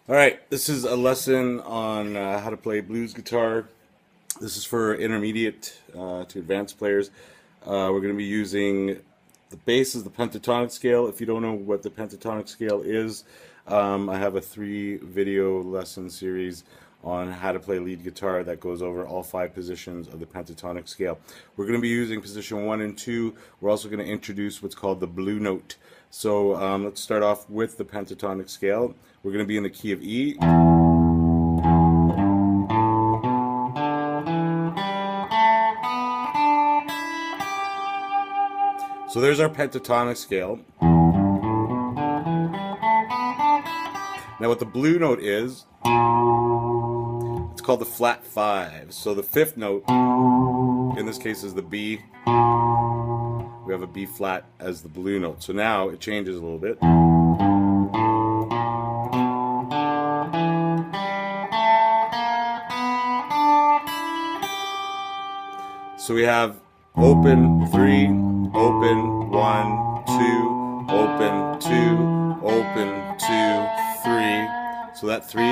All right, this is a lesson on how to play blues guitar. This is for intermediate to advanced players. We're going to be using the bass is the pentatonic scale. If you don't know what the pentatonic scale is, I have a 3-video lesson series on how to play lead guitar that goes over all 5 positions of the pentatonic scale. We're going to be using position 1 and 2. We're also going to introduce what's called the blue note. So let's start off with the pentatonic scale. We're going to be in the key of E. So there's our pentatonic scale. Now what the blue note is, it's called the flat 5. So the 5th note, in this case, is the B. We have a B flat as the blue note. So now it changes a little bit. So we have open 3, open 1, 2, open 2, open 2, 3. So that 3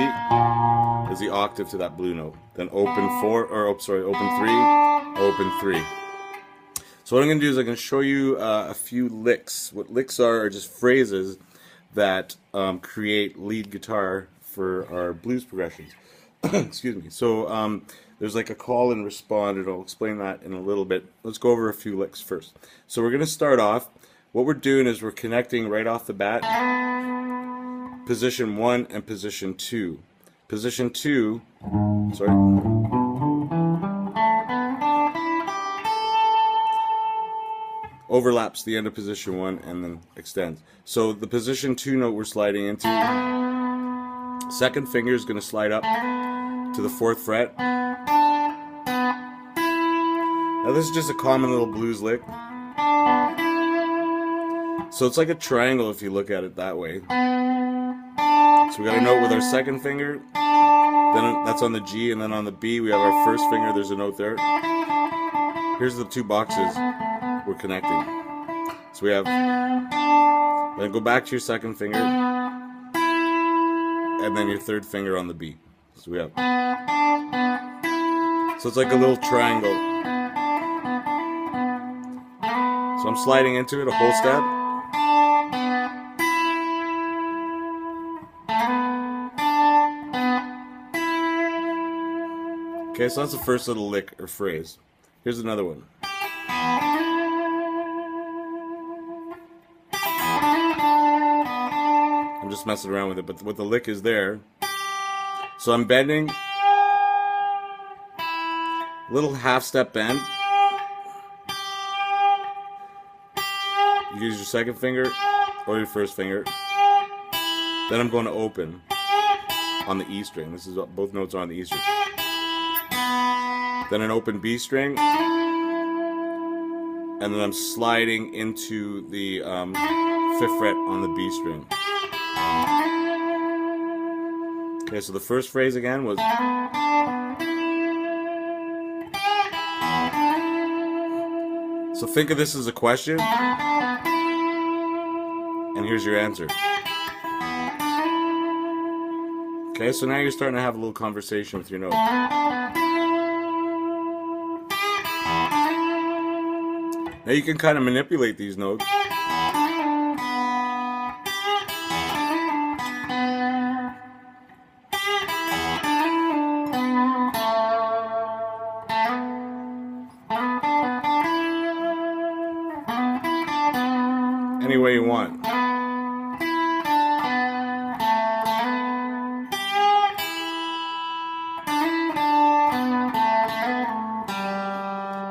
is the octave to that blue note. Then open 4, or open 3, open 3. So what I'm going to do is I'm going to show you a few licks. What licks are just phrases that create lead guitar for our blues progressions. Excuse me. So there's like a call and respond, and I'll explain that in a little bit. Let's go over a few licks first. So we're going to start off. What we're doing is we're connecting right off the bat position 1 and position 2. Position 2, overlaps the end of position 1 and then extends. So the position 2 note we're sliding into, second finger is going to slide up to the 4th fret. Now this is just a common little blues lick. So it's like a triangle if you look at it that way. So we got a note with our second finger, then that's on the G, and then on the B we have our first finger, there's a note there. Here's the 2 boxes we're connecting. So we have, then go back to your second finger, and then your 3rd finger on the B. So we have, so it's like a little triangle. So I'm sliding into it a whole step. Okay, so that's the first little lick or phrase. Here's another one. I'm just messing around with it, but what the lick is there. So I'm bending, little half step bend. You use your second finger or your first finger. Then I'm going to open on the E string. This is both notes are on the E string. Then an open B string, and then I'm sliding into the 5th fret on the B string. Okay, so the first phrase again was, so think of this as a question, and here's your answer. Okay, so now you're starting to have a little conversation with your note. Now you can kind of manipulate these notes. Any way you want.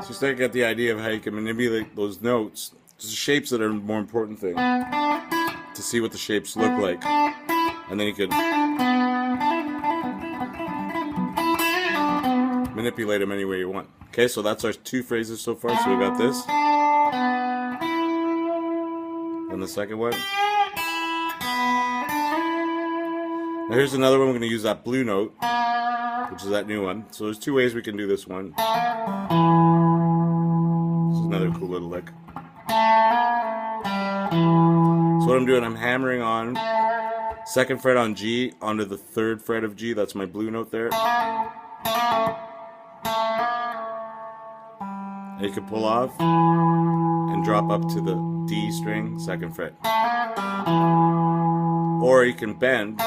So you start to get the idea of how you can manipulate those notes. It's the shapes that are the more important thing. To see what the shapes look like. And then you could manipulate them any way you want. Okay, so that's our 2 phrases so far. So we got this. And the second one. Now here's another one. We're going to use that blue note, which is that new one. So there's 2 ways we can do this one. This is another cool little lick. So what I'm doing, I'm hammering on 2nd fret on G onto the 3rd fret of G. That's my blue note there. And you can pull off and drop up to the D string, 2nd fret. Or you can bend.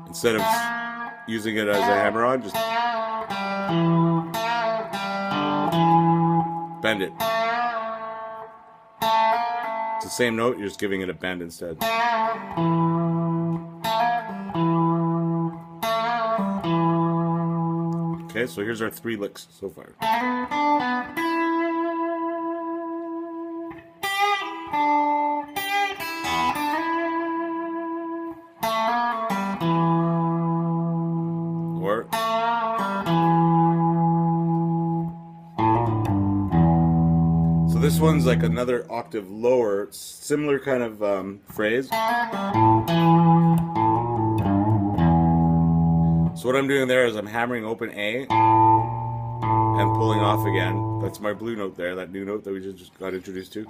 Instead of using it as a hammer-on, just bend it. It's the same note, you're just giving it a bend instead. Okay, so here's our 3 licks so far. Or so this one's like another octave lower, similar kind of phrase. So what I'm doing there is I'm hammering open A and pulling off again. That's my blue note there, that new note that we just got introduced to.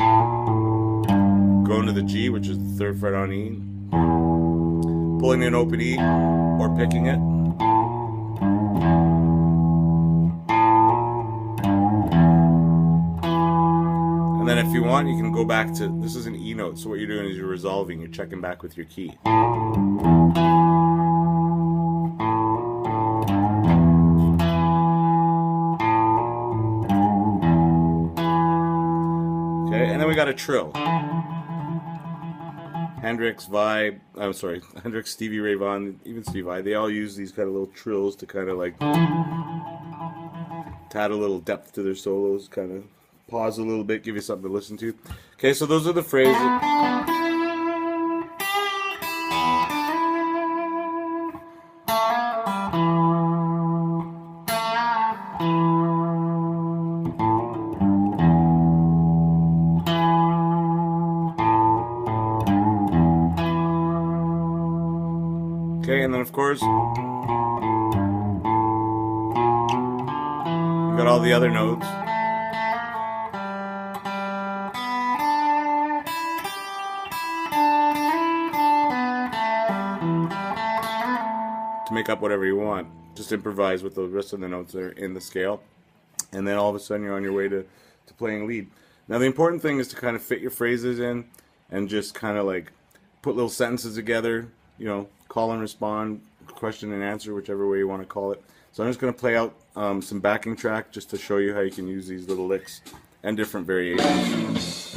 Going to the G, which is the 3rd fret on E. Pulling in open E or picking it. And then if you want, you can go back to, this is an E note, so what you're doing is you're resolving, you're checking back with your key. And then we got a trill. Hendrix, Stevie Ray Vaughan, even Steve Vai, they all use these kind of little trills to kind of like add a little depth to their solos, kind of pause a little bit, give you something to listen to. Okay, so those are the phrases. Okay, and then of course, we've got all the other notes. To make up whatever you want. Just improvise with the rest of the notes that are in the scale. And then all of a sudden you're on your way to playing lead. Now the important thing is to kind of fit your phrases in and just kind of like put little sentences together, you know, call and respond, question and answer, whichever way you want to call it. So I'm just going to play out some backing track just to show you how you can use these little licks and different variations.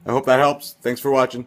I hope that helps. Thanks for watching.